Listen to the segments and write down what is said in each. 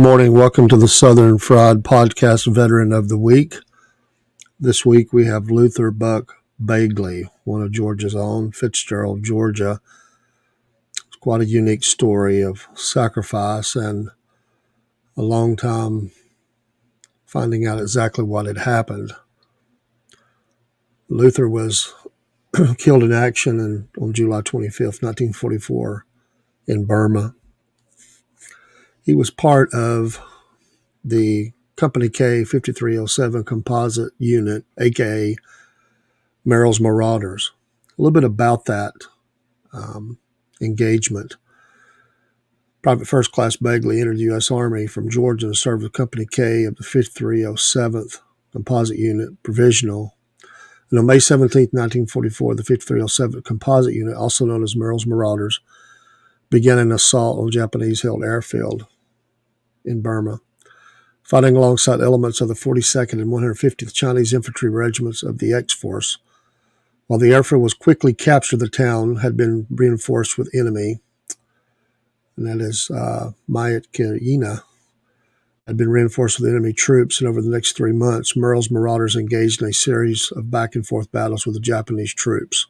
morning. Welcome to the Southern Fried Podcast Veteran of the Week. This week we have Luther Buck Bagley, one of Georgia's own, Fitzgerald, Georgia. It's quite a unique story of sacrifice and a long time finding out exactly what had happened. Luther was killed in action on July 25th, 1944 in Burma. He was part of the Company K 5307 Composite Unit, aka Merrill's Marauders. A little bit about that engagement. Private First Class Bagley entered the U.S. Army from Georgia and served with Company K of the 5307th Composite Unit, Provisional. And on May 17, 1944, the 5307th Composite Unit, also known as Merrill's Marauders, began an assault on Japanese-held airfield in Burma, fighting alongside elements of the 42nd and 150th Chinese Infantry Regiments of the X-Force. While the airfield was quickly captured, the town had been reinforced with enemy, and that is meticulous, had been reinforced with enemy troops, and over the next 3 months, Merrill's Marauders engaged in a series of back-and-forth battles with the Japanese troops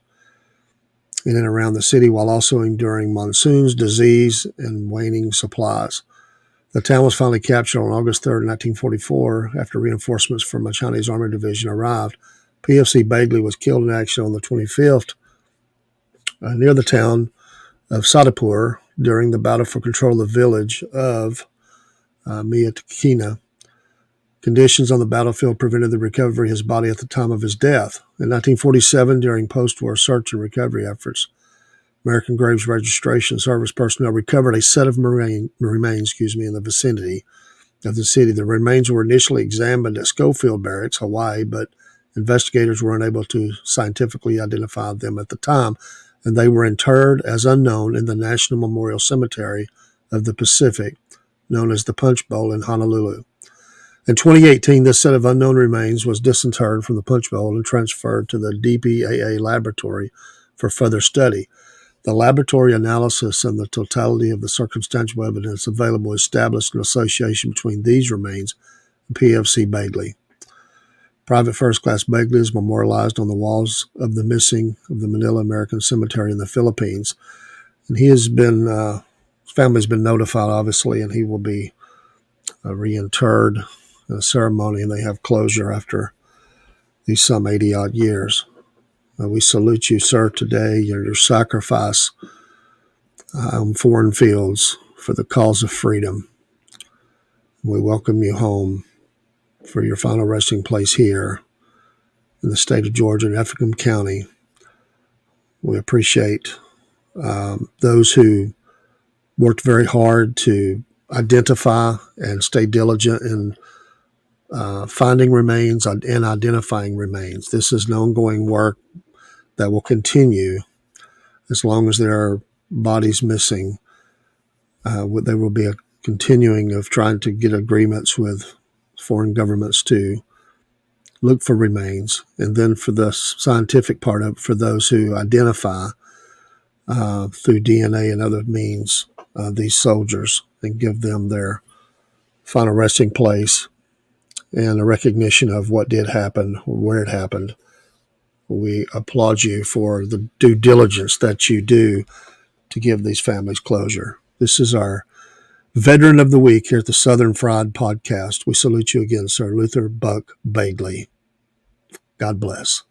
in and around the city, while also enduring monsoons, disease, and waning supplies. The town was finally captured on August 3, 1944, after reinforcements from a Chinese Army division arrived. PFC Bagley was killed in action on the 25th near the town of Sadipur during the battle for control of the village of meticulous. Conditions on the battlefield prevented the recovery of his body at the time of his death. In 1947, during post-war search and recovery efforts, American Graves Registration Service personnel recovered a set of remains in the vicinity of the city. The remains were initially examined at Schofield Barracks, Hawaii, but investigators were unable to scientifically identify them at the time, and they were interred as unknown in the National Memorial Cemetery of the Pacific, known as the Punch Bowl in Honolulu. In 2018, this set of unknown remains was disinterred from the Punch Bowl and transferred to the DPAA laboratory for further study. The laboratory analysis and the totality of the circumstantial evidence available established an association between these remains and PFC Bagley. Private First Class Bagley is memorialized on the walls of the Manila American Cemetery in the Philippines. And he has been, his family's been notified, obviously, and he will be reinterred in a ceremony, and they have closure after these some 80-odd years. We salute you, sir, today, your sacrifice on foreign fields for the cause of freedom. We welcome you home for your final resting place here in the state of Georgia in Effingham County. We appreciate those who worked very hard to identify and stay diligent in finding remains and identifying remains. This is an ongoing work that will continue as long as there are bodies missing. There will be a continuing of trying to get agreements with foreign governments to look for remains, and then for the scientific part of it, for those who identify through DNA and other means these soldiers and give them their final resting place and a recognition of what did happen or where it happened. We applaud you for the due diligence that you do to give these families closure. This is our Veteran of the Week here at the Southern Fried Podcast. We salute you again, sir, Luther Buck Bagley. God bless.